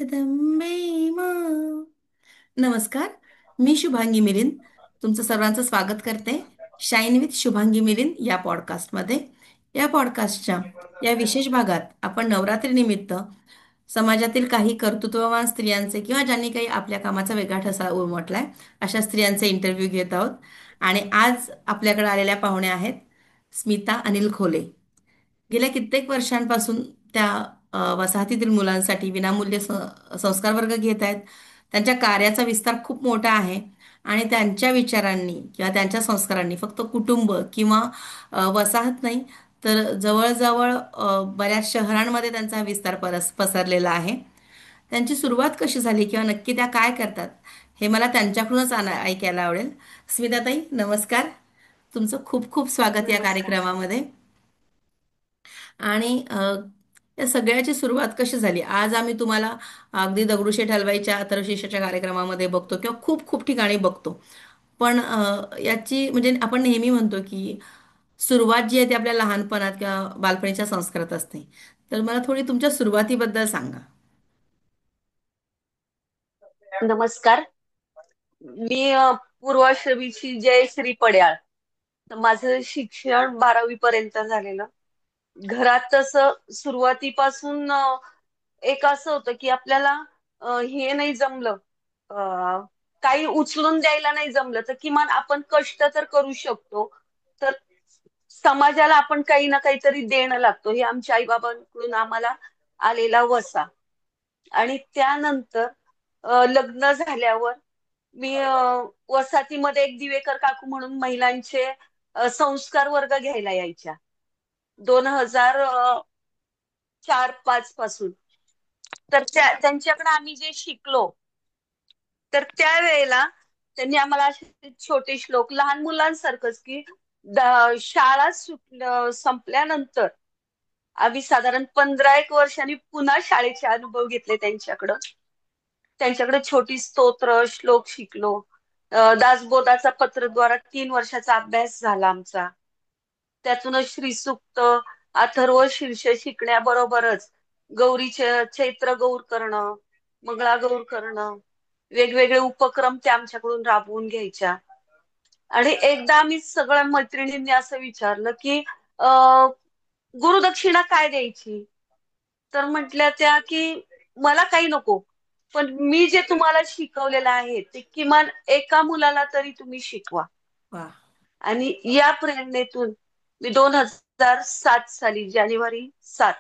जगदंबे मां. नमस्कार. मी शुभांगी मिलिंद तुमचं सर्वांचं स्वागत करते शाईन विथ शुभांगी मिलिंद या पॉडकास्टमध्ये. या पॉडकास्टच्या या विशेष भागात आपण नवरात्रीनिमित्त समाजातील काही कर्तृत्ववान स्त्रियांचे किंवा ज्यांनी काही आपल्या कामाचा वेगळा ठसा उमटलाय अशा स्त्रियांचे इंटरव्ह्यू घेत आहोत. आणि आज आपल्याकडे आलेल्या पाहुण्या आहेत स्मिता अनिल खोले. गेल्या कित्येक वर्षांपासून त्या वसाहतीतील मुलांसाठी विनामूल्य संस्कार वर्ग घेत आहेत. त्यांच्या कार्याचा विस्तार खूप मोठा आहे आणि त्यांच्या विचारांनी किंवा त्यांच्या संस्कारांनी फक्त कुटुंब किंवा वसाहत नाही तर जवळजवळ बऱ्याच शहरांमध्ये त्यांचा विस्तार पसरलेला आहे. त्यांची सुरुवात कशी झाली किंवा नक्की त्या काय करतात हे मला त्यांच्याकडूनच ऐकायला आवडेल. स्मिताताई, नमस्कार. तुमचं खूप खूप स्वागत या नमस्कार. कार्यक्रमामध्ये. आणि या सगळ्याची सुरुवात कशी झाली? आज आम्ही तुम्हाला अगदी दगडूशेठ हलवाईच्या अथर्वशीर्षाच्या कार्यक्रमामध्ये बघतो किंवा खूप खूप ठिकाणी बघतो. पण याची म्हणजे आपण नेहमी म्हणतो की सुरुवात जी आहे ती आपल्या लहानपणात किंवा बालपणीच्या संस्कारात असते. तर मला थोडी तुमच्या सुरुवातीबद्दल सांगा. नमस्कार. मी पूर्वाश्रमीची जयश्री पड्याळ. तर माझं शिक्षण 12वी पर्यंत झालेलं. घरात तसं सुरुवातीपासून एक असं होतं की आपल्याला हे नाही जमलं, अ, काही उचलून द्यायला नाही जमलं तर किमान आपण कष्ट तर करू शकतो. तर समाजाला आपण काही ना काहीतरी देणं लागतो, हे आमच्या आईबाबांकडून आम्हाला आलेला वसा. आणि त्यानंतर लग्न झाल्यावर मी वसाहतीमध्ये एक दिवेकर काकू म्हणून महिलांचे संस्कार वर्ग घ्यायला यायच्या 2004-5 पासून. तर त्यांच्याकडे आम्ही जे शिकलो, तर त्यावेळेला त्यांनी आम्हाला असे छोटे श्लोक लहान मुलांसारखंच की शाळा संपल्यानंतर आम्ही साधारण 15 एक वर्षांनी पुन्हा शाळेचे अनुभव घेतले त्यांच्याकडं. त्यांच्याकडे छोटी स्तोत्र श्लोक शिकलो. दासबोधाचा पत्रद्वारा 3 वर्षाचा अभ्यास झाला आमचा. त्यातूनच श्रीसूक्त, अथर्व शीर्ष शिकण्याबरोबरच गौरीचे चैत्र गौर करणं, मंगळागौर करणं, वेगवेगळे उपक्रम त्या आमच्याकडून राबवून घ्यायच्या. आणि एकदा आम्ही सगळ्या मैत्रिणींनी असं विचारलं की अं, गुरुदक्षिणा काय द्यायची? तर म्हटल्या त्या की मला काही नको, पण मी जे तुम्हाला शिकवलेलं आहे ते किमान एका मुलाला तरी तुम्ही शिकवा. वा. आणि या प्रेरणेतून मी 2007 साली जानेवारी 7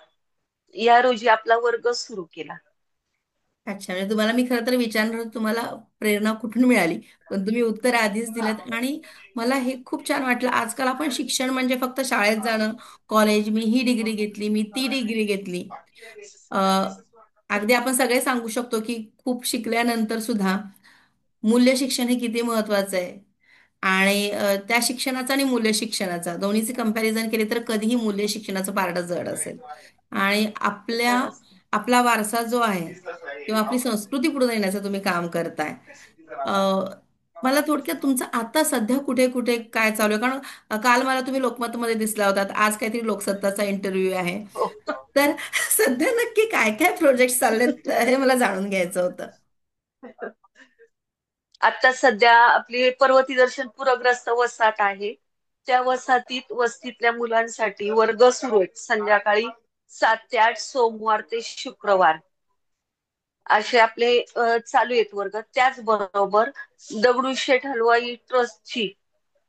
या रोजी आपला वर्ग सुरू केला. अच्छा, म्हणजे तुम्हाला मी खरं तर विचारणार होते, तुम्हाला प्रेरणा कुठून मिळाली, पण तुम्ही उत्तर आधीच दिलं. आणि मला हे खूप छान वाटलं. आजकाल आपण शिक्षण म्हणजे फक्त शाळेत जाणं, कॉलेज, मी ही डिग्री घेतली, मी ती डिग्री घेतली. अ, अगदी आपण सगळे सांगू शकतो की खूप शिकल्यानंतर सुद्धा मूल्य शिक्षण हे किती महत्वाचं आहे. आणि त्या शिक्षणाचा आणि मूल्य शिक्षणाचा दोन्हीचे कंपॅरिझन केले तर कधीही मूल्य शिक्षणाचं पारडं जड असेल. आणि आपला वारसा जो आहे किंवा आपली संस्कृती पुढे नेण्याचं तुम्ही काम करताय. अ, मला थोडक्यात तुमचं आता सध्या कुठे कुठे काय चालू आहे? कारण काल मला तुम्ही लोकमतमध्ये दिसला होतात, आज काहीतरी लोकसत्ताचा इंटरव्ह्यू आहे. हो. तर सध्या नक्की काय काय प्रोजेक्ट चाललेत हे मला जाणून घ्यायचं होतं. आता सध्या आपली पर्वती दर्शन पूरग्रस्त वसाहत आहे. त्या वसाहतीत वस्तीतल्या मुलांसाठी वर्ग सुरू आहेत संध्याकाळी 7 ते 8, सोमवार ते शुक्रवार असे आपले चालू आहेत वर्ग. त्याचबरोबर दगडूशेठ हलवाई ट्रस्टची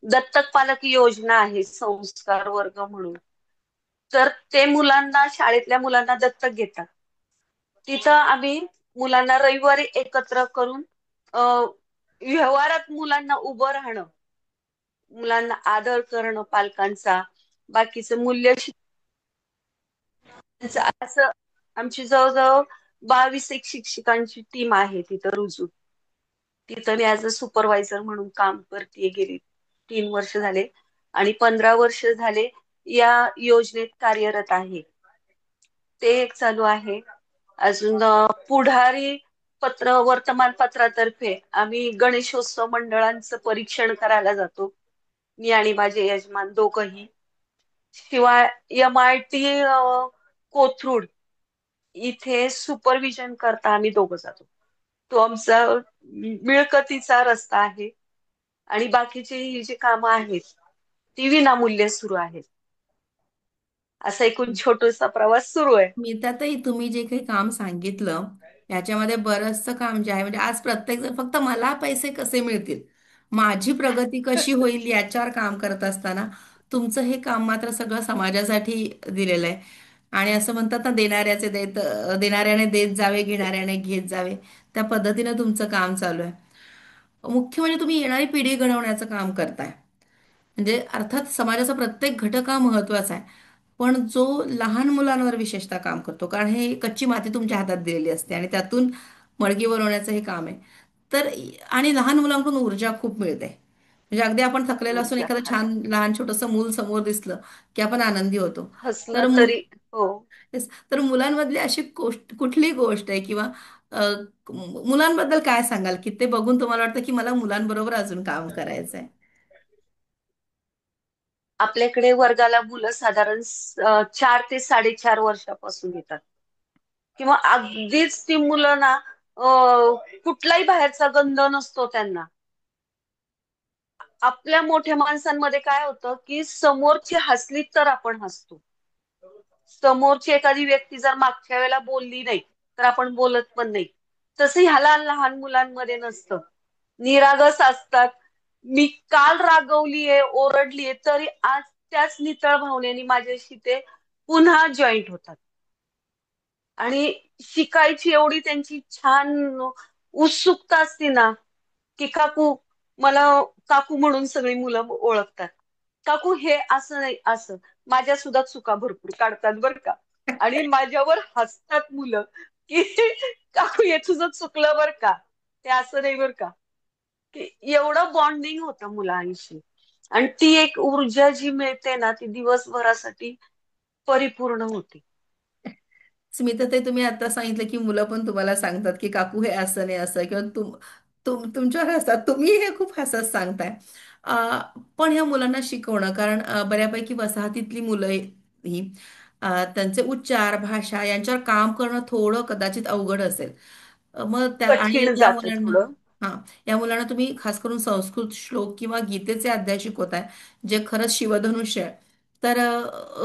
दत्तक पालक योजना आहे संस्कार वर्ग म्हणून. तर ते मुलांना शाळेतल्या मुलांना दत्तक घेतात. तिथं आम्ही मुलांना रविवारी एकत्र करून अ, व्यवहारात मुलांना उभं राहणं, मुलांना आदर करणं पालकांचा, बाकीचं मूल्य शिकायचं, असं आमची जवळजवळ 22 एक शिक्षकांची टीम आहे तिथं रुजू. तिथं मी ऍज अ सुपरवायझर म्हणून काम करते. गेली 3 वर्ष झाले आणि 15 वर्ष झाले या योजनेत कार्यरत आहे. ते एक चालू आहे. अजून पुढारी वर्तमानपत्रातर्फे आम्ही गणेशोत्सव मंडळांचं परीक्षण करायला जातो, मी आणि माझे यजमान दोघंही. शिवाय MIT कोथरूड इथे सुपरविजन करता आम्ही दोघं जातो. तो आमचा मिळकतीचा रस्ता आहे आणि बाकीची ही जी कामं आहेत ती विनामूल्य सुरू आहेत. असा एकूण छोटासा प्रवास सुरू आहे. स्मिताताई, तुम्ही जे काही काम सांगितलं याच्यामध्ये बरंचसं काम जे आहे, म्हणजे आज प्रत्येक जण फक्त मला पैसे कसे मिळतील, माझी प्रगती कशी होईल याच्यावर काम करत असताना तुमचं हे काम मात्र सगळं समाजासाठी दिलेलं आहे. आणि असं म्हणतात ना, देणाऱ्याने देत जावे, घेणाऱ्याने घेत जावे, त्या पद्धतीनं तुमचं काम चालू आहे. मुख्य म्हणजे तुम्ही येणारी पिढी घडवण्याचं काम करताय. म्हणजे अर्थात समाजाचा प्रत्येक घटक हा महत्वाचा आहे, पण जो लहान मुलांवर विशेषतः काम करतो, कारण हे कच्ची माती तुमच्या हातात दिलेली असते आणि त्यातून मडकी बनवण्याचं हे काम आहे. तर आणि लहान मुलांकडून ऊर्जा खूप मिळते. म्हणजे अगदी आपण थकलेला असून ऊर्जा एखादं छान लहान छोटंसं मूल समोर दिसलं की आपण आनंदी होतो. तर हसलं तरी हो. तेच. तर मुलांमधली अशी गोष्ट, कुठली गोष्ट आहे किंवा अ, मुलांबद्दल काय सांगाल की ते बघून तुम्हाला वाटतं की मला मुलांबरोबर अजून काम करायचं आहे? आपल्याकडे वर्गाला मुलं साधारण 4 ते 4.5 वर्षापासून येतात. किंवा अगदीच ती मुलं ना कुठलाही बाहेरचा गंध नसतो त्यांना. आपल्या मोठ्या माणसांमध्ये काय होतं की समोरची हसली तर आपण हसतो. समोरची एखादी व्यक्ती जर मागच्या वेळेला बोलली नाही तर आपण बोलत पण नाही. तसं ह्याला लहान मुलांमध्ये नसतं. निरागस असतात. मी काल रागवलीये, ओरडलीये तरी आज त्याच नितळ भावनेने माझ्याशी ते पुन्हा जॉईंट होतात. आणि शिकायची एवढी त्यांची छान उत्सुकता असते ना, की काकू मला काकू म्हणून सगळी मुलं ओळखतात. काकू हे असं नाही असं. माझ्या सुद्धा चुका भरपूर काढतात बरं का. आणि माझ्यावर हसतात मुलं, की काकू हे तुझं चुकलं बरं का. ते असं नाही बरं का. की एवढं बॉन्डिंग होतं मुलांशी. आणि ती एक ऊर्जा जी मिळते ना, ती दिवसभरासाठी परिपूर्ण होते. स्मिता, ते तुम्ही आता सांगितलं की मुलं पण तुम्हाला सांगतात की काकू हे असं नाही असं, किंवा तुमच्यावर हसतात, तुम्ही हे खूप हसत सांगताय. पण ह्या मुलांना शिकवणं, कारण बऱ्यापैकी वसाहतीतली मुलं ही त्यांचे उच्चार, भाषा यांच्यावर काम करणं थोडं कदाचित अवघड असेल. मग त्या आणि कठीण या जातं मुलांना, थोडं. हा, या मुलांना तुम्ही खास करून संस्कृत श्लोक किंवा गीतेचे अध्याय शिकवताय, जे खरंच शिवधनुष्य आहे. तर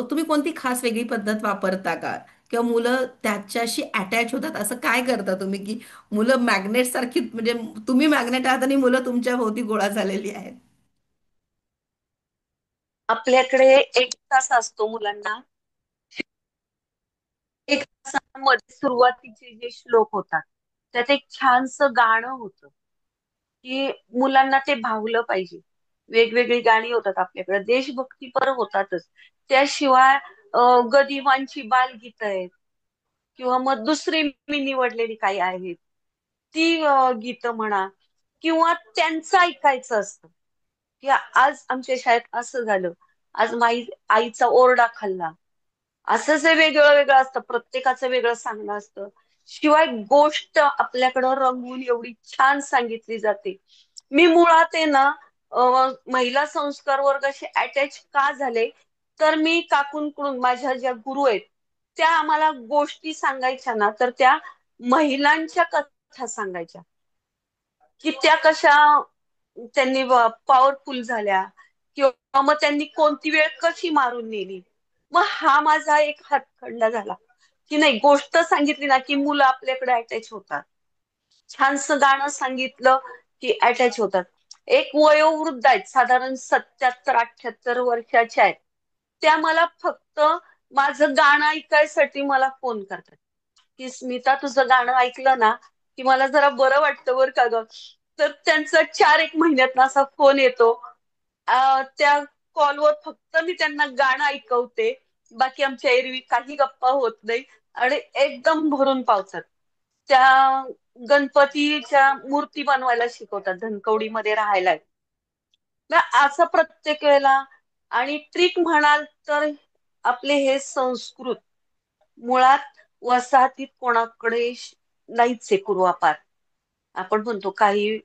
तुम्ही कोणती खास वेगळी पद्धत वापरता का? किंवा मुलं त्याच्याशी अटॅच होतात, असं काय करता तुम्ही की मुलं मॅग्नेट सारखी, म्हणजे तुम्ही मॅग्नेट आहात आणि मुलं तुमच्या भोवती गोळा झालेली आहेत? आपल्याकडे 1 तास असतो मुलांना. 1 तासामध्ये सुरुवातीचे जे श्लोक होतात, त्यात एक छानसं गाणं होतं, की मुलांना ते भावलं पाहिजे. वेगवेगळी गाणी होतात आपल्याकडे, देशभक्तीपर होतातच. त्याशिवाय गदिमांची बालगीतं आहेत किंवा मग दुसरी मी निवडलेली काही आहेत. ती गीतं म्हणा किंवा त्यांचं ऐकायचं असतं. की आज आमच्या शाळेत असं झालं, आज आईचा ओरडा खाल्ला. असंच हे वेगळं वेगळं असतं, प्रत्येकाचं वेगळं सांगणं असतं. शिवाय गोष्ट आपल्याकडं रंगवून एवढी छान सांगितली जाते. मी मुळात आहे ना महिला संस्कार वर्गाशी अटॅच का झाले, तर मी काकूंकडून माझ्या ज्या गुरु आहेत त्या आम्हाला गोष्टी सांगायच्या ना, तर त्या महिलांच्या कथा सांगायच्या. की त्या कशा त्यांनी पॉवरफुल झाल्या किंवा मग त्यांनी कोणती वेळ कशी मारून नेली. मग हा माझा एक हातखंडा झाला, की नाही गोष्ट सांगितली ना की मुलं आपल्याकडे अटॅच होतात. छानसं गाणं सांगितलं की अटॅच होतात. एक वयोवृद्ध आहेत, साधारण 77-78 वर्षाच्या आहेत. त्या मला फक्त माझं गाणं ऐकायसाठी मला फोन करतात, की स्मिता तुझं गाणं ऐकलं ना की मला जरा बरं वाटतं बरं का ग. तर त्यांचा 4-1 महिन्यात असा फोन येतो. त्या कॉलवर फक्त मी त्यांना गाणं ऐकवते. बाकी आमच्या एरवी काही गप्पा होत नाही आणि एकदम भरून पावतात. त्या गणपतीच्या मूर्ती बनवायला शिकवतात, धनकवडीमध्ये राहायला. असं प्रत्येक वेळेला. आणि ट्रिक म्हणाल तर आपले हे संस्कृत मुळात वसाहतीत कोणाकडे नाहीच आहे पूर्वापार. आपण म्हणतो काही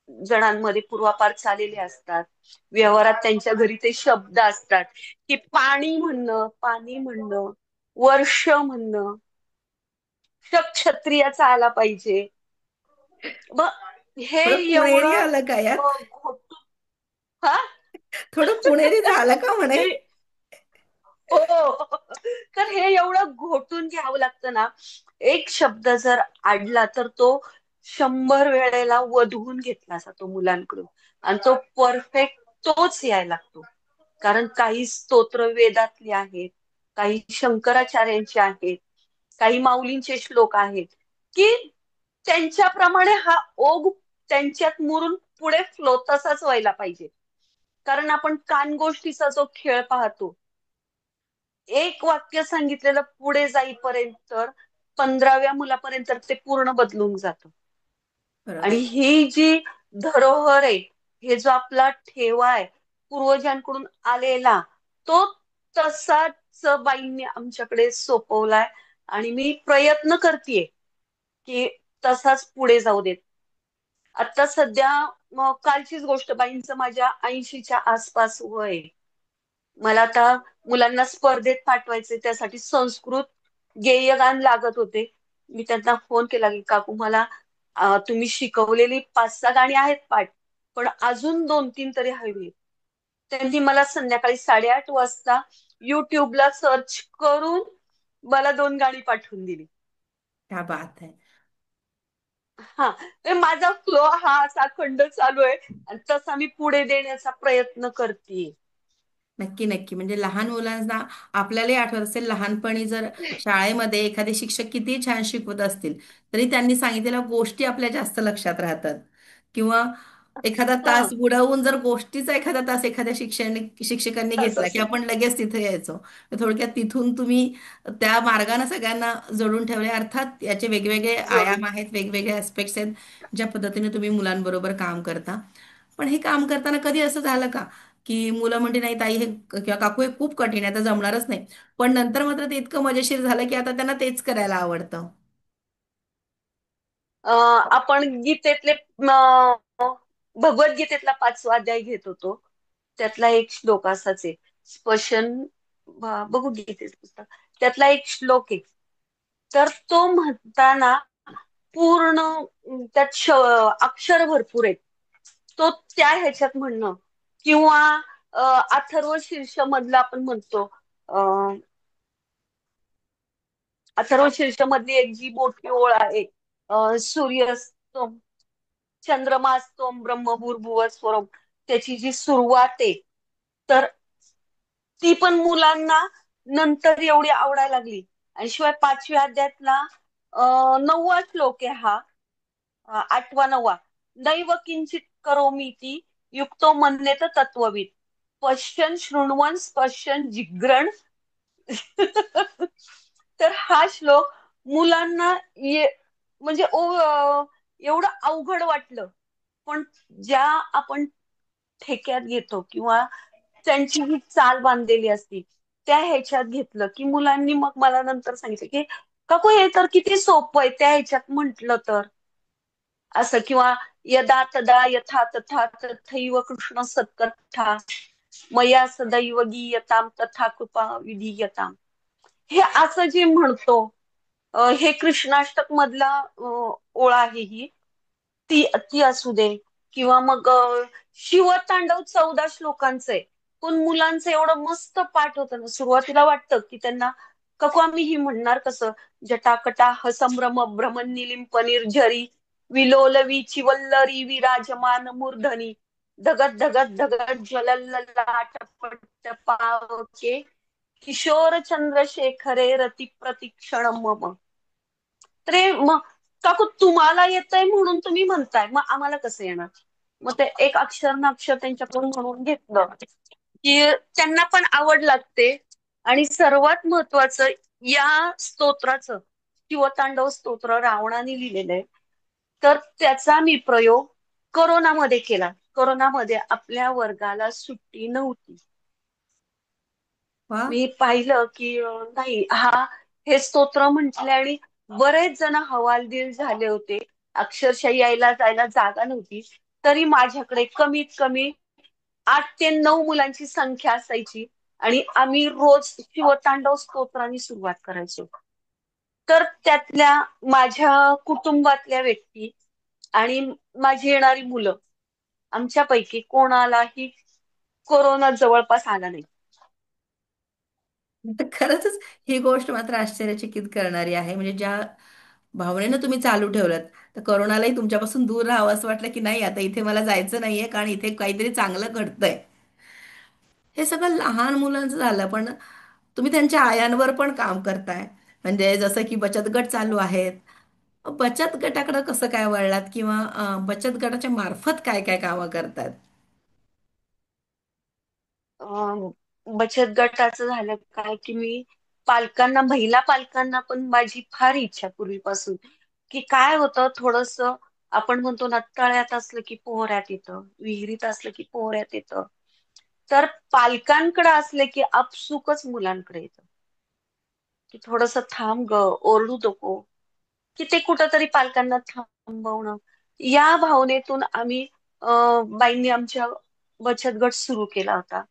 जणांमध्ये पूर्वापार चाललेले असतात. व्यवहारात त्यांच्या घरी ते शब्द असतात, की पाणी म्हणणं, पाणी म्हणणं, वर्ष म्हणणं. क्षत्रियाचा आला पाहिजे. मग हे थोडं पुणेरी एवढं आलं का यात? घोटून हा थोडं पुणेरी झालं का म्हणे? हे हो. तर हे एवढं घोटून घ्यावं लागतं ना. एक शब्द जर आडला तर तो 100 वेळेला वधवून घेतला जातो मुलांकडून, आणि तो परफेक्ट तोच यायला लागतो. कारण काही स्तोत्र वेदातले आहेत, काही शंकराचार्यांचे आहेत, काही माऊलींचे श्लोक आहेत, की त्यांच्याप्रमाणे हा ओघ त्यांच्यात मुरून पुढे फ्लो तसाच व्हायला पाहिजे. कारण आपण कानगोष्टीचा जो खेळ पाहतो, एक वाक्य सांगितलेलं पुढे जाईपर्यंत 15व्या मुलापर्यंत ते पूर्ण बदलून जातं. आणि बरोबर. ही जी धरोहर आहे, हे जो आपला ठेवा आहे पूर्वजांकडून आलेला, तो तसाच बाईंनी आमच्याकडे सोपवलाय. आणि मी प्रयत्न करतेय की तसाच पुढे जाऊ देत. आता सध्या मग कालचीच गोष्ट, बाईंचं माझ्या 80च्या आसपास वय आहे. मला आता मुलांना स्पर्धेत पाठवायचे, त्यासाठी संस्कृत गेयगान लागत होते. मी त्यांना फोन केला की काकू मला तुम्ही शिकवलेली 5-6 गाणी आहेत पाठ, पण अजून 2-3 तरी हवी. त्यांनी मला संध्याकाळी 8:30 वाजता युट्यूबला सर्च करून मला 2 गाणी पाठवून दिली. क्या बात है. हा, ते माझा फ्लो हा असा अखंड चालू आहे, आणि तसा मी पुढे देण्याचा प्रयत्न करते. नक्की नक्की. म्हणजे लहान मुलांना आपल्यालाही आठवत असेल, लहानपणी जर शाळेमध्ये एखादे शिक्षक किती छान शिकवत असतील तरी त्यांनी सांगितलेल्या गोष्टी आपल्या जास्त लक्षात राहतात. किंवा एखादा हा, तास बुडवून जर गोष्टीचा एखादा तास एखाद्या शिक्षकांनी तास घेतला की असेल. आपण लगेच तिथे यायचो. तर थोडक्यात तिथून तुम्ही त्या मार्गाने सगळ्यांना जोडून ठेवले. अर्थात याचे वेगवेगळे जोडून. आयाम आहेत, वेगवेगळे ऍस्पेक्ट्स आहेत, ज्या पद्धतीने तुम्ही मुलांबरोबर काम करता. पण हे काम करताना कधी असं झालं का की मुलं म्हणते नाही ताई हे किंवा काकू हे खूप कठीण आहे, आता जमणारच नाही, पण नंतर मात्र ते इतकं मजेशीर झालं की आता त्यांना तेच करायला आवडतं? आपण गीतेतले भगवद्गीतेतला 5वा अध्याय घेत होतो. त्यातला एक श्लोक असाच आहे. स्पशन बघू गीतेचं पुस्तक, त्यातला एक श्लोक आहे. तर तो म्हणताना पूर्ण त्यात अक्षर भरपूर आहेत. तो त्या ह्याच्यात म्हणणं, किंवा अथर्व शीर्ष मधलं आपण म्हणतो, अथर्व शीर्ष मधली एक जी मोठी ओळ आहे, सूर्यस्तोम चंद्रमास्तोम ब्रह्मभूर्भुवः स्वरम, त्याची जी सुरुवात आहे, तर ती पण मुलांना नंतर एवढी आवडायला लागली. आणि शिवाय 5व्या अध्यायातला 9वा श्लोक आहे हा, 8वा 9वा, दैव किंचित करोमीति युक्तो मन्येत तत्वविद पश्यन् शृण्वन् स्पश्यन् जिघ्रन्. तर हा श्लोक मुलांना म्हणजे एवढं अवघड वाटलं, पण ज्या आपण ठेक्यात घेतो किंवा त्यांची ही चाल बांधलेली असती, त्या ह्याच्यात घेतलं की मुलांनी मग मला नंतर सांगितलं की काकू हे तर किती सोपं आहे त्या ह्याच्यात म्हंटल तर. असं, किंवा यदा तदा यथा तथा तथैव कृष्ण सत्कथा मया सदैव गीयताम तथा कृपा विधीयताम. हे असं जे म्हणतो, हे कृष्णाष्टक मधला ओळा आहे ही. ती ती असू दे, किंवा मग शिवतांडव 14 श्लोकांचं आहे. पण मुलांचं एवढं मस्त पाठ होतं ना, सुरुवातीला वाटतं की त्यांना काकू आम्ही ही म्हणणार कसं, जटाकटा हसंभ्रम भ्रमनिलिंप निर्झरी विलोलवी चिवल्लरी विराजमान मूर्धनी धगत धगत धगत ज्वलल्ललाट पावके किशोर चंद्रशेखरे रती प्रतिक्षण मम. तर मग काकू तुम्हाला येतंय म्हणून तुम्ही म्हणताय, मग आम्हाला कसं येणार? मग ते एक अक्षर ना अक्षर त्यांच्याकडून म्हणून घेतलं की त्यांना पण आवड लागते. आणि सर्वात महत्वाचं, या स्तोत्राचं शिवतांडव स्तोत्र रावणाने लिहिलेलं आहे. तर त्याचा मी प्रयोग कोरोनामध्ये केला. कोरोनामध्ये आपल्या वर्गाला सुट्टी नव्हती. वा. मी पाहिलं की नाही हा, हे स्तोत्र म्हटले, आणि बरेच जण हवालदिल झाले होते. अक्षरशः यायला जायला जागा नव्हती, तरी माझ्याकडे कमीत कमी 8 ते 9 मुलांची संख्या असायची. आणि आम्ही रोज शिवतांडव स्तोत्राने सुरुवात करायचो. तर त्यातल्या माझ्या कुटुंबातल्या व्यक्ती आणि माझी येणारी मुलं, आमच्यापैकी कोणालाही कोरोना जवळपास आला नाही. तर खरंच ही गोष्ट मात्र आश्चर्यचकित करणारी आहे. म्हणजे ज्या भावनेनं तुम्ही चालू ठेवलं, तर करोनालाही तुमच्यापासून दूर राहावं असं वाटलं की नाही, आता इथे मला जायचं नाहीये कारण इथे काहीतरी चांगलं घडतंय. हे सगळं लहान मुलांचं झालं, पण तुम्ही त्यांच्या आयांवर पण काम करताय. म्हणजे जसं की बचत गट चालू आहेत. बचत गटाकडे कसं काय वळलात, किंवा बचत गटाच्या मार्फत काय काय कामं करतात? अं, बचत गटाचं झालं काय की मी पालकांना, महिला पालकांना पण माझी फार इच्छा पूर्वीपासून, की काय होतं थोडस, आपण म्हणतो ना, तळ्यात असलं की पोहऱ्यात येतं, विहिरीत असलं की पोहऱ्यात येतं. तर पालकांकडे असले की आपसुकच मुलांकडे येतं, की थोडस थांब ग, ओरडू नको, की ते कुठंतरी पालकांना थांबवणं. या भावनेतून आम्ही बाईंनी आमच्या बचत गट सुरू केला होता.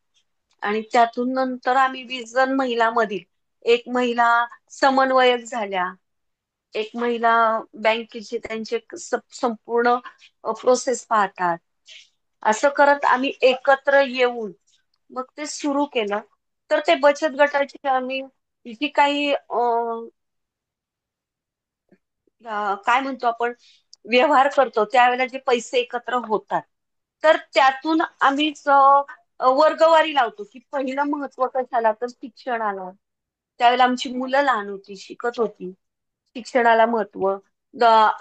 आणि त्यातून नंतर आम्ही 20 जण महिलामधील एक महिला समन्वयक झाल्या, एक महिला बँकेचे त्यांचे संपूर्ण प्रोसेस पाहतात. असं करत आम्ही एकत्र येऊन मग ते सुरू केलं. तर ते बचत गटाची आम्ही जी काही काय म्हणतो आपण, व्यवहार करतो त्यावेळेला जे पैसे एकत्र होतात, तर त्यातून आम्हीच वर्गवारी लावतो, की पहिलं महत्व कशाला, तर शिक्षणाला. त्यावेळेला आमची मुलं लहान होती, शिकत होती. शिक्षणाला महत्व,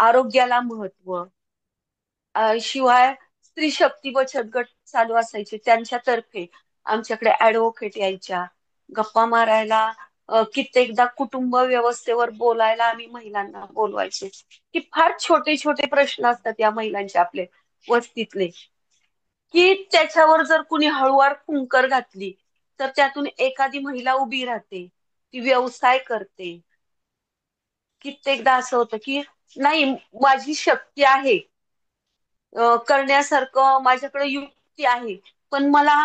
आरोग्याला महत्व, शिवाय स्त्री शक्ती बचत गट चालू असायचे, त्यांच्यातर्फे आमच्याकडे ऍडव्होकेट यायच्या गप्पा मारायला. कित्येकदा कुटुंब व्यवस्थेवर बोलायला आम्ही महिलांना बोलवायचे, की फार छोटे छोटे प्रश्न असतात या महिलांचे, आपले वस्तीतले, की त्याच्यावर जर कुणी हळूवार फुंकर घातली, तर त्यातून एखादी महिला उभी राहते, ती व्यवसाय करते. कित्येकदा असं होतं की नाही, माझी शक्ती आहे, करण्यासारखं माझ्याकडे युक्ती आहे, पण मला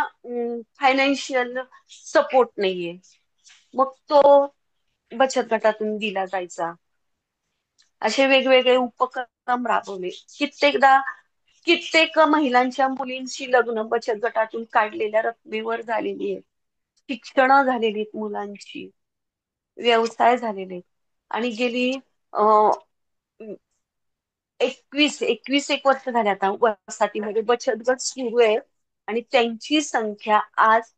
फायनान्शियल सपोर्ट नाहीये. मग तो बचत गटातून दिला जायचा. असे वेगवेगळे उपक्रम राबवले. कित्येकदा कित्येक महिलांच्या मुलींची लग्न बचत गटातून काढलेल्या रकमेवर झालेली आहेत. शिक्षण झालेली आहेत मुलांची, व्यवसाय झालेले आहेत. आणि गेली अ, 21 एक वर्ष झाले आता वसाहतीमध्ये बचत गट सुरू आहे. आणि त्यांची संख्या आज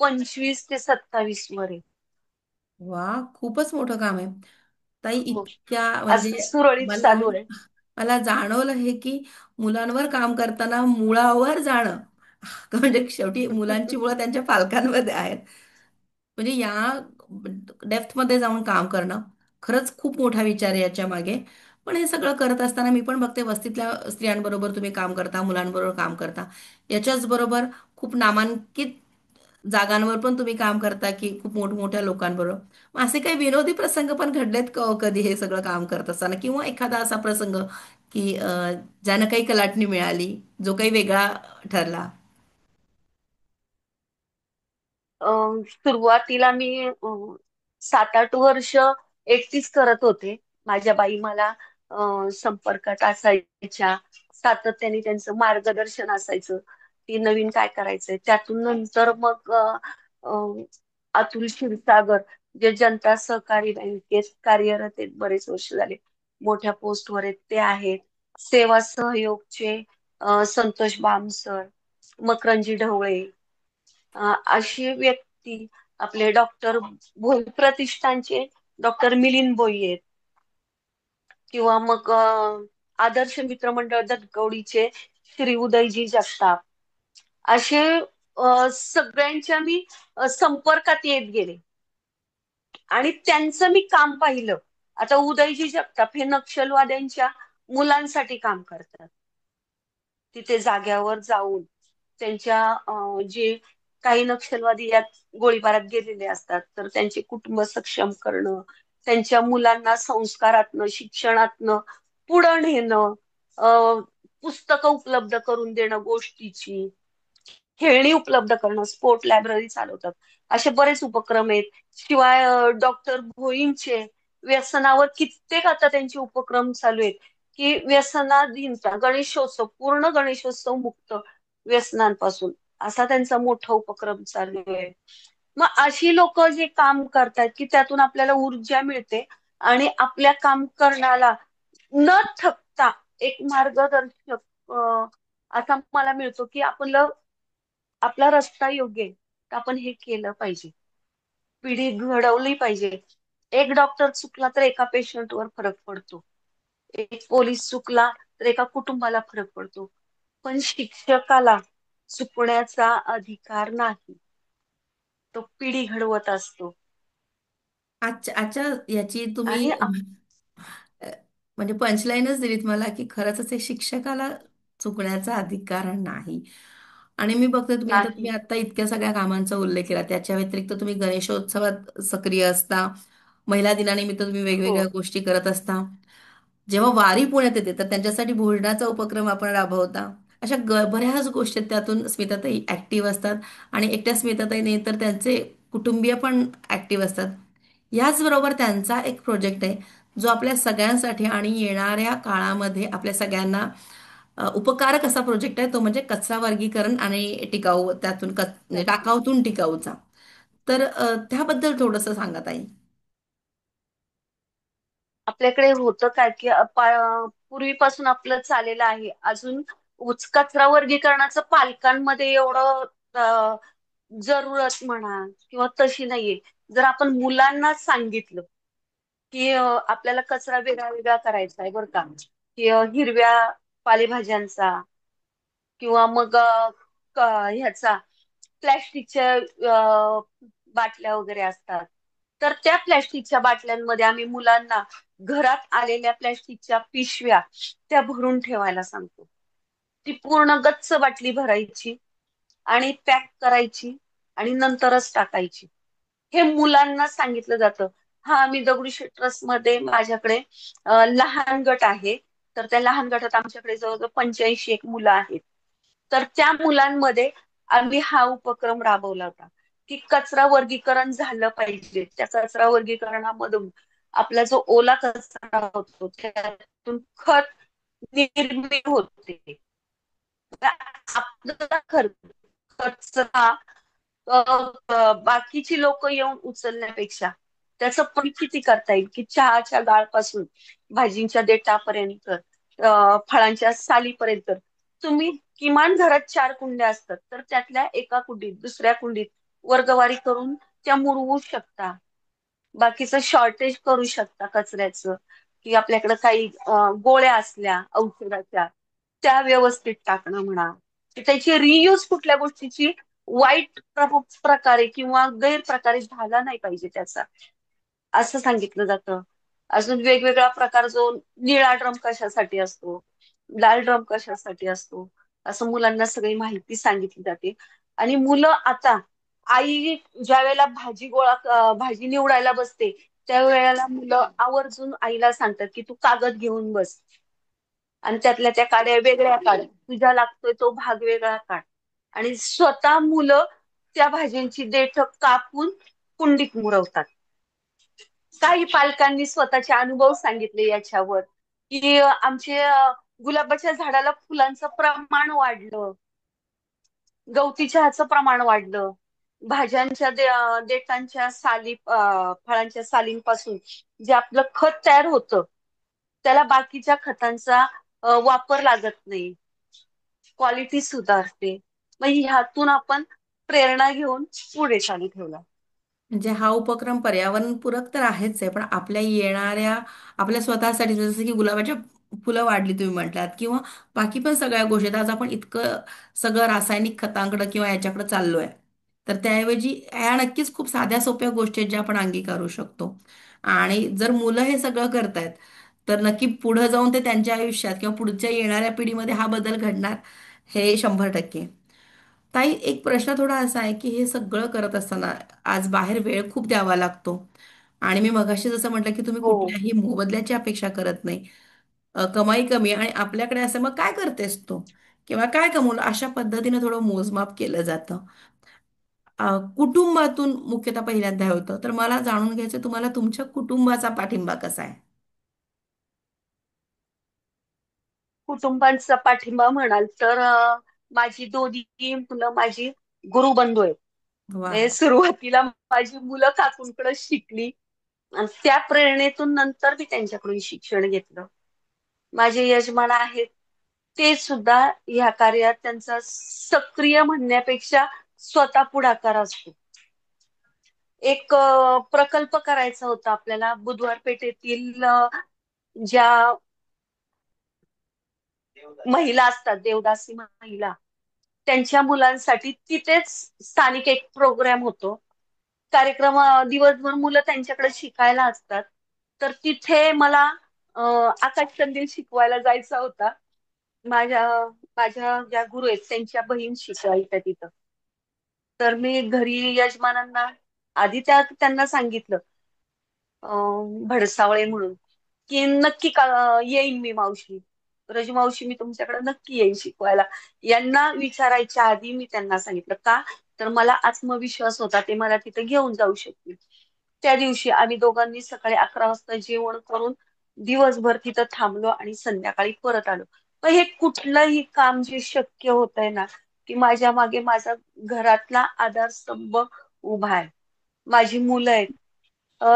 25 ते 27 वर आहे. वा, खूपच मोठं काम आहे ताई. हो, इतक्या असं म्हणजे सुरळीत मला चालू आहे. मला जाणवलं हे की मुलांवर काम करताना मुळावर जाणं म्हणजे शेवटी मुलांची मुळं त्यांच्या पालकांमध्ये आहेत. म्हणजे या डेप्थमध्ये जाऊन काम करणं खरंच खूप मोठा विचार आहे याच्या मागे. पण हे सगळं करत असताना मी पण बघते, वस्तीतल्या स्त्रियांबरोबर तुम्ही काम करता, मुलांबरोबर काम करता. याच्याच बरोबर खूप नामांकित जागांवर पण तुम्ही काम करता, की खूप मोठमोठ्या लोकांबरोबर. मग असे काही विनोदी प्रसंग पण घडलेत का हो कधी हे सगळं काम करत असताना, किंवा एखादा असा प्रसंग की ज्यानं काही कलाटणी मिळाली, जो काही वेगळा ठरला? सुरुवातीला मी 7-8 वर्ष एकटीच करत होते. माझ्या बाई मला संपर्कात असायच्या, सातत्याने त्यांचं मार्गदर्शन असायचं, की नवीन काय करायचंय. त्यातून नंतर मग अ, अतुल क्षीरसागर, जे जनता सहकारी बँकेत कार्यरत आहेत, बरेच वर्ष झाले, मोठ्या पोस्टवर आहेत ते आहेत. सेवा सहयोगचे संतोष बामसर, मकरंजी ढवळे, अशी व्यक्ती, आपले डॉक्टर भोई प्रतिष्ठानचे डॉक्टर मिलिंद भोई आहेत, किंवा मग आदर्श मित्रमंडळ दत्तगौडीचे श्री उदयजी जगताप, असे सगळ्यांच्या मी संपर्कात येत गेले आणि त्यांचं मी काम पाहिलं. आता उदयजी जगताप हे नक्षलवाद्यांच्या मुलांसाठी काम करतात. तिथे जाग्यावर जाऊन त्यांच्या जे काही नक्षलवादी यात गोळीबारात गेलेले असतात, तर त्यांचे कुटुंब सक्षम करणं, त्यांच्या मुलांना संस्कारातनं, शिक्षणातनं पुढं नेणं, पुस्तकं उपलब्ध करून देणं, गोष्टीची खेळणी उपलब्ध करणं, स्पोर्ट लायब्ररी चालवतात. असे बरेच उपक्रम आहेत. शिवाय डॉक्टर भोईंचे व्यसनावर कित्येक आता त्यांचे उपक्रम चालू आहेत, की व्यसनाधीनता गणेशोत्सव, पूर्ण गणेशोत्सव मुक्त व्यसनांपासून, असा त्यांचा मोठा उपक्रम चालू आहे. मग अशी लोक जे काम करतात की त्यातून आपल्याला ऊर्जा मिळते आणि आपल्या काम करण्याला न थकता एक मार्गदर्शक असा मला मिळतो की आपला रस्ता योग्य आहे, तर आपण हे केलं पाहिजे, पिढी घडवली पाहिजे. एक डॉक्टर चुकला तर एका पेशंटवर फरक पडतो, एक पोलीस चुकला तर एका कुटुंबाला फरक पडतो, पण शिक्षकाला चुकण्याचा अधिकार नाही. तो पिढी घडवत असतो. आजच्या आजच्या याची तुम्ही आणि अ, म्हणजे पंचलाईनच दिलीत मला की खरंच असे शिक्षकाला चुकण्याचा अधिकार नाही. आणि मी बघते तुम्ही नाही. आता इतक्या सगळ्या कामांचा उल्लेख केला, त्याच्या व्यतिरिक्त तुम्ही गणेशोत्सवात सक्रिय असता, महिला दिनानिमित्त तुम्ही हो. वेगवेगळ्या गोष्टी करत असता. जेव्हा वारी पुण्यात येते तर त्यांच्यासाठी भोजनाचा उपक्रम आपण राबवता. अशा बऱ्याच गोष्टी आहेत, त्यातून स्मिताताई ऍक्टिव्ह असतात. आणि एकट्या स्मिताताई नाही तर त्यांचे कुटुंबीय पण ऍक्टिव्ह असतात. याचबरोबर त्यांचा एक प्रोजेक्ट आहे जो आपल्या सगळ्यांसाठी आणि येणाऱ्या काळामध्ये आपल्या सगळ्यांना उपकारक असा प्रोजेक्ट आहे. तो म्हणजे कचरा वर्गीकरण आणि टिकाऊ, त्यातून म्हणजे टाकाऊतून टिकाऊचा. तर त्याबद्दल थोडंसं सांगा ताई. आपल्याकडे होतं काय की पूर्वीपासून आपलं चाललेलं आहे अजून कचरा वर्गीकरणाचं पालकांमध्ये एवढं जरूरत म्हणा किंवा तशी नाहीये. जर आपण मुलांना सांगितलं की आपल्याला कचरा वेगळा वेगळा करायचा आहे बरं का, की हिरव्या पालेभाज्यांचा किंवा मग ह्याचा प्लॅस्टिकच्या बाटल्या वगैरे असतात, तर त्या प्लॅस्टिकच्या बाटल्यांमध्ये आम्ही मुलांना घरात आलेल्या प्लॅस्टिकच्या पिशव्या त्या भरून ठेवायला सांगतो. ती पूर्ण गच्च बाटली भरायची आणि पॅक करायची आणि नंतरच टाकायची. हे मुलांना सांगितलं जातं. हा, मी दगडूशेठ ट्रस्टमध्ये माझ्याकडे लहान गट आहे. तर त्या लहान गटात आमच्याकडे जवळजवळ 85 एक मुलं आहेत. तर त्या मुलांमध्ये आम्ही हा उपक्रम राबवला होता की कचरा वर्गीकरण झालं पाहिजे. त्या कचरा वर्गीकरणामधून आपला जो ओला कचरा होतो त्यातून खत निर्मिती होते. आपला कचरा बाकीची लोक येऊन उचलण्यापेक्षा त्याचं पण किती करता येईल की चहाच्या गाळपासून भाजींच्या देठापर्यंत, फळांच्या सालीपर्यंत तुम्ही किमान घरात 4 कुंड्या असतात तर त्यातल्या एका कुंडीत दुसऱ्या कुंडीत वर्गवारी करून त्या मुरवू शकता. बाकीचं शॉर्टेज करू शकता कचऱ्याचं, की आपल्याकडे काही गोळ्या असल्या औषधाच्या त्या व्यवस्थित टाकणं म्हणा, की त्याची रियूज कुठल्या गोष्टीची वाईट प्रकारे किंवा गैरप्रकारे झाला नाही पाहिजे त्याचा, असं सांगितलं जातं. अजून वेगवेगळा प्रकार जो निळा ड्रम कशासाठी असतो, लाल ड्रम कशासाठी असतो, असं मुलांना सगळी माहिती सांगितली जाते. आणि मुलं आता आई ज्या वेळेला भाजी निवडायला बसते त्यावेळेला मुलं आवर्जून आईला सांगतात की तू कागद घेऊन बस आणि त्यातल्या त्या काड्या वेगळ्या काढ, तुझ्या लागतोय तो भाग वेगळा काढ. आणि स्वतः मुलं त्या भाज्यांची देठ कापून कुंडीत मुरवतात. काही पालकांनी स्वतःचे अनुभव सांगितले याच्यावर, की आमचे गुलाबाच्या झाडाला फुलांचं प्रमाण वाढलं, गवती चहाचं प्रमाण वाढलं, भाज्यांच्या देठांच्या फळांच्या सालींपासून जे आपलं खत तयार होतं त्याला बाकीच्या खतांचा वापर लागत नाही, क्वालिटी सुधारते. मग ह्यातून आपण प्रेरणा घेऊन पुढे चालू ठेवला. म्हणजे हा उपक्रम पर्यावरणपूरक तर आहेच आहे, पण आपल्या येणाऱ्या, आपल्या स्वतःसाठी जसं की गुलाबाच्या फुलं वाढली तुम्ही म्हटलात, किंवा बाकी पण सगळ्या गोष्टी आहेत. आज आपण इतकं सगळं रासायनिक खतांकडे किंवा याच्याकडे चाललोय, तर त्याऐवजी या नक्कीच खूप साध्या सोप्या गोष्टी आहेत ज्या आपण अंगीकारू शकतो. आणि जर मुलं हे सगळं करतायत तर नक्की पुढे जाऊन ते त्यांच्या आयुष्यात किंवा पुढच्या येणाऱ्या पिढीमध्ये हा बदल घडणार, हे 100%. ताई, एक प्रश्न थोडा असा आहे की हे सगळं करत असताना आज बाहेर वेळ खूप द्यावा लागतो. आणि मी मगाशी जसं म्हटलं की तुम्ही हो. कुठल्याही मोबदल्याची अपेक्षा करत नाही. कमाई कमी आणि आपल्याकडे असं, मग काय करतेस तू किंवा काय कमवलं, अशा पद्धतीनं थोडं मोजमाप केलं जातं. कुटुंबातून मुख्यतः पहिल्यांदा होतं. तर मला जाणून घ्यायचं तुम्हाला तुमच्या कुटुंबाचा पाठिंबा कसा आहे? कुटुंबांचा पाठिंबा म्हणाल तर माझी दोन्ही मुलं माझी गुरुबंधू आहेत. वा. म्हणजे सुरुवातीला माझी मुलं काकूंकडे शिकली आणि त्या प्रेरणेतून नंतर मी त्यांच्याकडून शिक्षण घेतलं. माझे यजमान आहेत ते सुद्धा ह्या कार्यात त्यांचा सक्रिय म्हणण्यापेक्षा स्वतः पुढाकार असतो. एक प्रकल्प करायचा होता आपल्याला बुधवार पेठेतील ज्या महिला असतात देवदासी महिला त्यांच्या मुलांसाठी तिथेच स्थानिक एक प्रोग्राम होतो. कार्यक्रम दिवसभर मुलं त्यांच्याकडे शिकायला असतात. तर तिथे मला आकाश कंदील शिकवायला जायचा होता. माझ्या माझ्या ज्या गुरु आहेत त्यांच्या बहीण शिकवायच्या तिथं. तर मी घरी यजमानांना आधी त्यांना सांगितलं भडसावळे म्हणून की नक्की येईन मी मावशी. रजू मावशी मी तुमच्याकडे नक्की येईन शिकवायला. यांना विचारायच्या आधी मी त्यांना सांगितलं का तर मला आत्मविश्वास होता ते मला तिथे घेऊन जाऊ शकतील. त्या दिवशी आम्ही दोघांनी सकाळी 11 वाजता जेवण करून दिवसभर तिथं थांबलो आणि संध्याकाळी परत आलो. पण हे कुठलंही काम जे शक्य होत आहे ना की माझ्या मागे माझा घरातला आधारस्तंभ उभा आहे. माझी मुलं आहेत.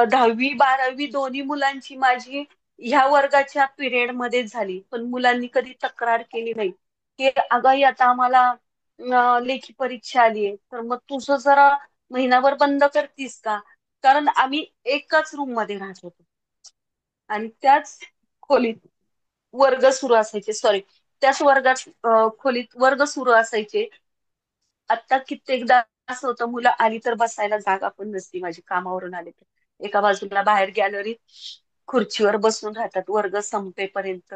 10वी 12वी दोन्ही मुलांची माझी ह्या वर्गाच्या पिरियड मध्ये झाली पण मुलांनी कधी तक्रार केली नाही की अगं आई आता आम्हाला लेखी परीक्षा आली आहे तर मग तुझं जरा महिनाभर बंद करतीस का. कारण आम्ही एकाच रूम मध्ये राहत होतो आणि त्याच खोलीत वर्ग सुरू असायचे सॉरी त्याच वर्गात खोलीत वर्ग सुरू असायचे. आता कित्येकदा असं होतं मुलं आली तर बसायला जागा पण नसती माझी कामावरून आले तर एका बाजूला बाहेर गॅलरीत खुर्चीवर बसून राहतात वर्ग संपेपर्यंत.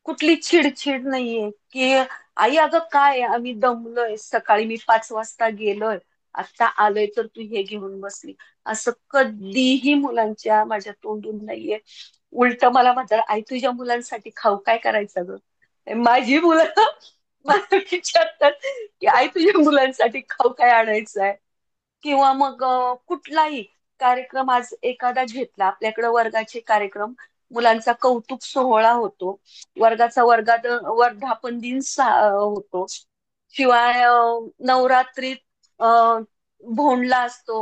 कुठली चिडचिड नाहीये की आई अगं काय आम्ही दमलोय सकाळी मी 5 वाजता गेलोय आता आलोय तर तू हे घेऊन बसली. असं कधीही मुलांच्या माझ्या तोंडून नाहीये. उलट मला म्हणतात आई तुझ्या मुलांसाठी खाऊ काय करायचं ग. माझी मुलं मला विचारतात की आई तुझ्या मुलांसाठी खाऊ काय आणायचं आहे. किंवा मग कुठलाही कार्यक्रम आज एखादा घेतला आपल्याकडे वर्गाचे कार्यक्रम मुलांचा कौतुक सोहळा होतो. वर्गात वर्धापन दिन होतो. शिवाय नवरात्रीत भोंडला असतो.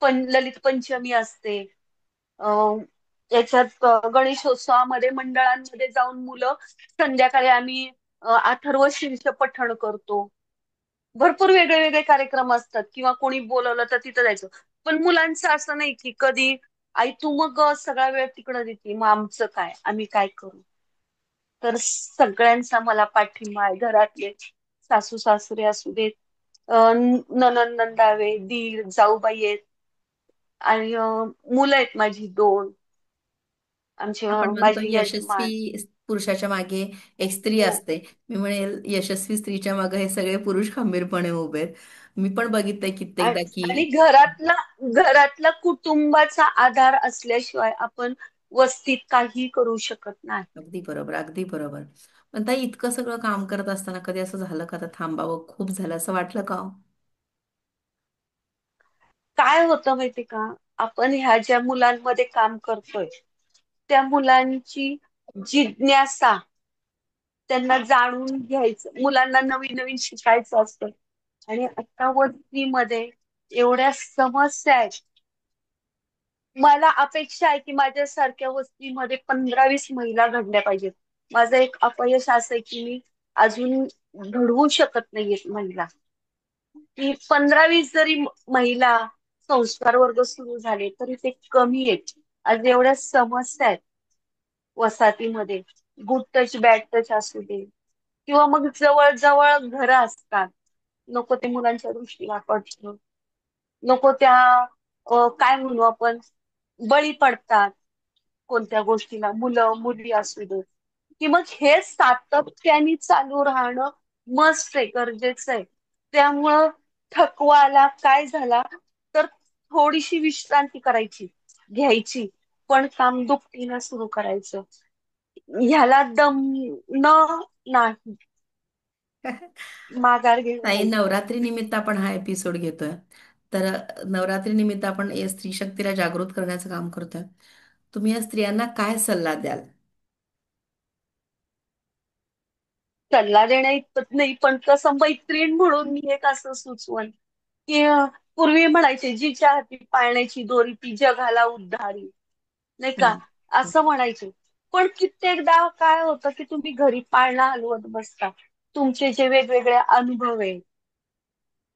ललित पंचमी असते. अं, याच्यात गणेशोत्सवामध्ये मंडळांमध्ये जाऊन मुलं संध्याकाळी आम्ही अथर्व शीर्ष पठण करतो. भरपूर वेगळे वेगळे कार्यक्रम असतात किंवा कोणी बोलवलं तर तिथं जायचं. पण मुलांचं असं नाही की कधी आई तू मग सगळा वेळ तिकडं देते मग आमचं काय आम्ही काय करू. तर सगळ्यांचा मला पाठिंबा आहे घरातले सासू सासरे असू देत नणंद नंदावे दीर जाऊबाई आहेत आणि मुलं आहेत माझी दोन आमची आपण म्हणतो माझी यजमान. यशस्वी पुरुषाच्या मागे एक स्त्री हो. असते. मी म्हणेल यशस्वी स्त्रीच्या मागे हे सगळे पुरुष खंबीरपणे उभे आहेत. मी पण बघितलंय कित्येकदा की आणि घरातला कुटुंबाचा आधार असल्याशिवाय आपण वस्तीत काही करू शकत नाही. अगदी बरोबर, अगदी बरोबर. पण ताई इतकं सगळं काम करत असताना कधी असं झालं का आता थांबावं खूप झालं असं वाटलं का हो? काय होतं माहिती का आपण ह्या ज्या मुलांमध्ये काम करतोय त्या मुलांची जिज्ञासा त्यांना जाणून घ्यायचं मुलांना नवीन नवीन शिकायचं असतं. आणि आता वस्तीमध्ये एवढ्या समस्या आहेत. मला अपेक्षा आहे की माझ्यासारख्या वस्तीमध्ये 15-20 महिला घडल्या पाहिजेत. माझं एक अपयश असं आहे की मी अजून घडवू शकत नाहीये महिला. की 15-20 जरी महिला संस्कार वर्ग सुरू झाले तरी ते कमी आहेत. आज एवढ्या समस्या आहेत वसाहतीमध्ये गुड टच बॅड टच असू दे किंवा मग जवळ जवळ घरं असतात. नको ते मुलांच्या दृष्टीला पडतं. नको त्या काय म्हणू आपण बळी पडतात कोणत्या गोष्टीला मुलं मुली असू देत. की मग हे सातत्याने चालू राहणं मस्ट आहे गरजेचं आहे. त्यामुळं थकवाला काय झाला तर थोडीशी विश्रांती करायची घ्यायची पण काम दुपटीनं सुरू करायचं. ह्याला दमणं नाही माघार घेऊन ताई, आली. नवरात्री निमित्त आपण हा एपिसोड घेतोय. तर नवरात्री निमित्त आपण या स्त्री शक्तीला जागृत करण्याचं काम करतोय. तुम्ही या स्त्रियांना काय सल्ला द्याल? सल्ला देण्या इतपत नाही, पण कसं मैत्रीण म्हणून मी एक असं सुचवण की पूर्वी म्हणायचे, जिच्या हाती पाळण्याची दोरी ती जगाला उद्धारी, नाही का, हम्म. असं म्हणायचे. पण कित्येकदा काय होतं की तुम्ही घरी पाळणा हलवत बसता, तुमचे जे वेगवेगळे अनुभव आहे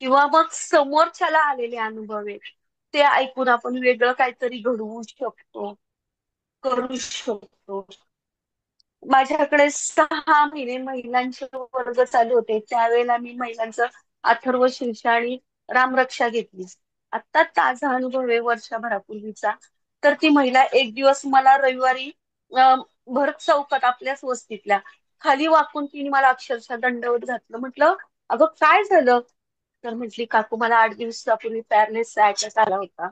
किंवा मग समोरच्याला आलेले अनुभव आहे, ते ऐकून आपण वेगळं काहीतरी घडवू शकतो, करू शकतो. माझ्याकडे 6 महिने महिलांचे वर्ग चालू होते, त्यावेळेला मी महिलांचं अथर्व शीर्ष आणि रामरक्षा घेतली. आता ताजा अनुभव आहे वर्षभरापूर्वीचा. तर ती महिला एक दिवस मला रविवारी अं, भर चौकात आपल्याच वस्तीतल्या खाली वाकून तिने मला अक्षरशः दंडवत घातलं. म्हटलं, अगं काय झालं? तर म्हटली, काकू मला 8 दिवसापूर्वी पॅरालिसिसचा अटॅक आला होता,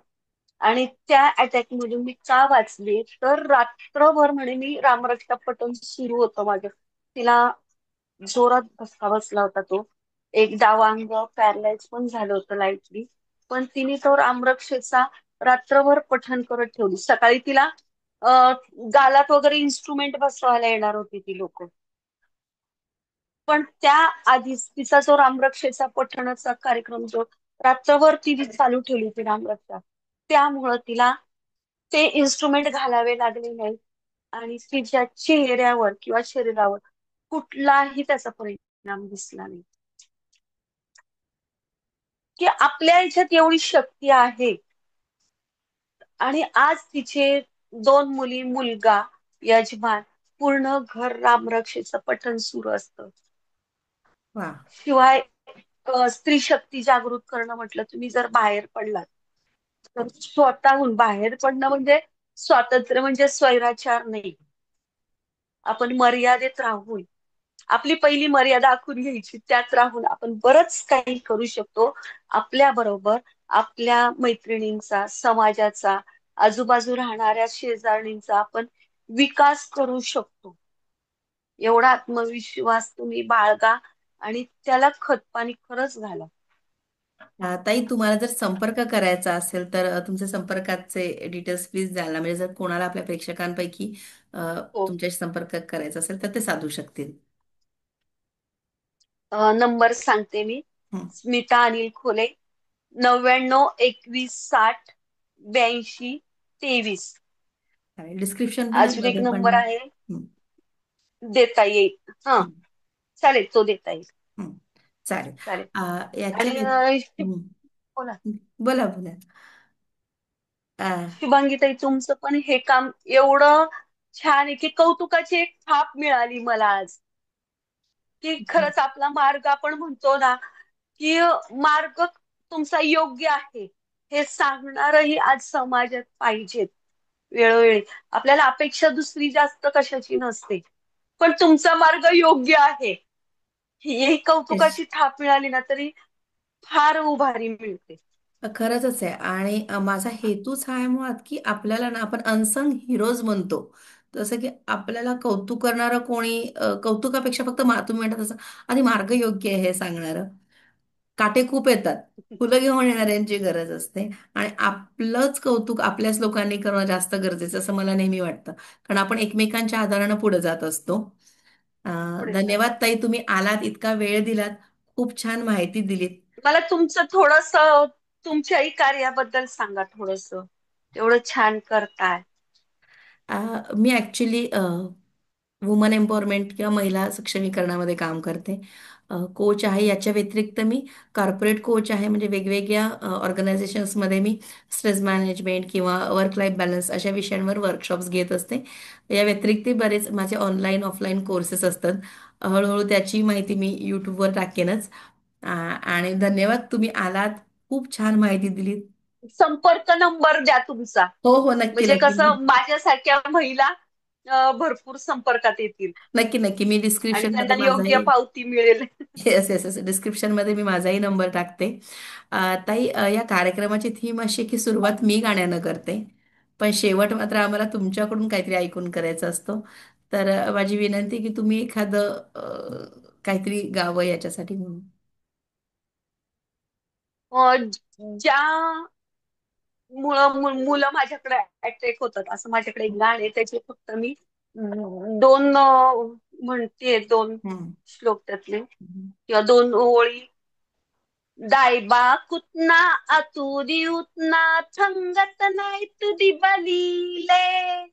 आणि त्या अटॅक मधून मी का वाचले, तर रात्रभर म्हणे मी रामरक्षा पठण सुरू होतं माझं. तिला जोरात धक्का बसला होता तो. एक डावा अंग पॅरलाइज पण झालं होतं लाईटली. पण तिने तो रामरक्षेचा रात्रभर पठण करत ठेवली. सकाळी तिला अ, गालात वगैरे इन्स्ट्रुमेंट बसवायला येणार होती ती लोक. पण त्या आधीच तिचा जो रामरक्षेचा पठणाचा कार्यक्रम जो रात्रभर तिने चालू ठेवली होती रामरक्षा, त्यामुळं तिला ते इन्स्ट्रुमेंट घालावे लागले नाही, आणि तिच्या चेहऱ्यावर किंवा शरीरावर कुठलाही त्याचा परिणाम दिसला नाही. की आपल्या ह्याच्यात एवढी शक्ती आहे. आणि आज तिचे 2 मुली, मुलगा, यजमान, पूर्ण घर रामरक्षेचं पठण सुरू असतं. वा. शिवाय स्त्री शक्ती जागृत करणं म्हटलं, तुम्ही जर बाहेर पडलात तर स्वतःहून बाहेर पडणं म्हणजे स्वातंत्र्य म्हणजे स्वैराचार नाही. आपण मर्यादेत राहून, आपली पहिली मर्यादा आखून घ्यायची, त्यात राहून आपण बरंच काही करू शकतो. आपल्या बरोबर आपल्या मैत्रिणींचा, समाजाचा, आजूबाजू राहणाऱ्या शेजारणींचा आपण विकास करू शकतो. एवढा आत्मविश्वास तुम्ही बाळगा आणि त्याला खतपाणी खरंच घाला. ताई, तुम्हाला जर संपर्क करायचा असेल तर तुमच्या संपर्काचे डिटेल्स प्लीज द्याल ना? म्हणजे जर कोणाला आपल्या प्रेक्षकांपैकी हो. तुमच्याशी संपर्क करायचा असेल तर ते साधू शकतील. नंबर सांगते मी. हं. स्मिता अनिल खोले, 99 21 60 82 23. चालेल, डिस्क्रिप्शन अजून एक मध्ये पण. नंबर आहे, हं. देता येईल. हा, हं. चालेल, तो देता येईल. हं. चालेल. चालेल. याच्या आणि हं. बोला. बोला बोला. अ, शुभांगीताई, तुमचं पण हे काम एवढं छान आहे की कौतुकाची एक थाप मिळाली मला आज. की खरंच आपला मार्ग आपण म्हणतो ना, की मार्ग तुमचा योग्य आहे हे सांगणारही आज समाजात पाहिजेत. वेळोवेळी आपल्याला अपेक्षा दुसरी जास्त कशाची नसते, पण तुमचा मार्ग योग्य आहे ही कौतुकाची थाप मिळाली ना, तरी फार उभारी मिळते. खरंच आहे. आणि माझा हेतूच हा आहे मुळात, की आपल्याला ना आपण अनसंग हिरोज म्हणतो. जसं की आपल्याला कौतुक करणारं कोणी, कौतुकापेक्षा फक्त तुम्ही म्हणता तसं आधी मार्ग योग्य आहे हे सांगणारं. काटे खूप येतात, फुलं घेऊन येणाऱ्यांची गरज असते. आणि आपलंच कौतुक आपल्याच लोकांनी करणं जास्त गरजेचं असं मला नेहमी वाटतं. कारण आपण एकमेकांच्या आधारानं पुढे जात असतो. पुढे जात. धन्यवाद ताई, तुम्ही आलात, इतका वेळ दिलात, खूप छान माहिती दिलीत. मला तुमचं थोडस, तुमच्याही कार्याबद्दल सांगा थोडस, एवढं छान करताय. मी ॲक्च्युली वुमन एम्पॉवरमेंट किंवा महिला सक्षमीकरणामध्ये काम करते. कोच आहे. याच्या व्यतिरिक्त मी कॉर्पोरेट कोच आहे. म्हणजे वेगवेगळ्या ऑर्गनायझेशन्समध्ये मी स्ट्रेस मॅनेजमेंट किंवा वर्क लाईफ बॅलन्स अशा विषयांवर वर्कशॉप्स घेत असते. या व्यतिरिक्त बरेच माझे ऑनलाईन ऑफलाईन कोर्सेस असतात. हळूहळू त्याची माहिती मी यूट्यूबवर टाकेनच. आणि धन्यवाद, तुम्ही आलात, खूप छान माहिती दिलीत. संपर्क नंबर द्या तुमचा, हो हो, नक्की म्हणजे नक्की. कसं माझ्यासारख्या महिला भरपूर संपर्कात येतील नक्की नक्की, मी आणि डिस्क्रिप्शन त्यांना मध्ये योग्य माझाही. पावती मिळेल. येस येस येस, डिस्क्रिप्शनमध्ये मी माझाही नंबर टाकते. ताई, या कार्यक्रमाची थीम अशी आहे की सुरुवात मी गाण्यानं करते, पण शेवट मात्र आम्हाला तुमच्याकडून काहीतरी ऐकून करायचा असतो. तर माझी विनंती आहे की तुम्ही एखादं काहीतरी गावं याच्यासाठी म्हणून. ज्या मुलं माझ्याकडे अट्रॅक्ट होतात असं माझ्याकडे एक गाणं आहे त्याचे फक्त मी दोन म्हणते, दोन हम्म. श्लोक त्यातले किंवा दोन ओळी. दायबा कुतना आतुरी उतना थंगत नाही तुदी बलीले.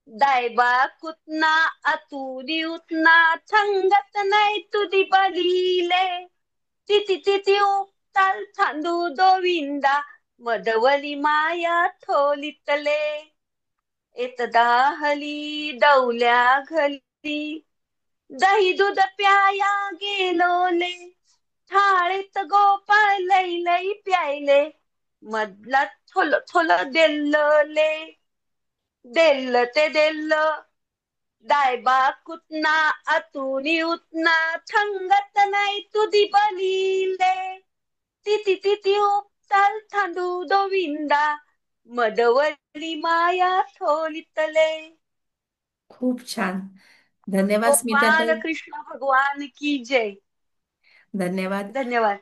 दायबा कुतना आतुरी उतना थंगत नाही तुदी बलीले. तिती तिती उपताल थांदू दोविंदा मदवली माया थोलितले. एकदा हली डवल्या घरी दही दूध प्याया गेलोले. थाळीत गोपाळ लई लई प्यायले मधला थोल थोल देल्लले. देल्ल ते देल्ल दायबा कुतना आतुनी उतना थंगत नाही तुझी बलिले. तिती तिती उपचाल थांदू दोविंदा मदवली माया थोलितले. खूप छान. धन्यवाद गोपाल स्मिताताई. कृष्ण भगवान की जय. धन्यवाद धन्यवाद.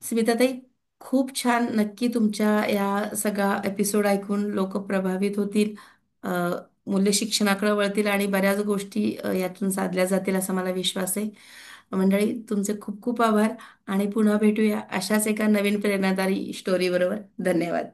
स्मिताताई. खूप छान. नक्की तुमच्या या सगळा एपिसोड ऐकून लोक प्रभावित होतील, अ, मूल्य शिक्षणाकडे वळतील आणि बऱ्याच गोष्टी यातून साधल्या जातील असा मला विश्वास आहे. मंडळी, तुमचे खूप खूप आभार आणि पुन्हा भेटूया अशाच एका नवीन प्रेरणादायी स्टोरी बरोबर. धन्यवाद.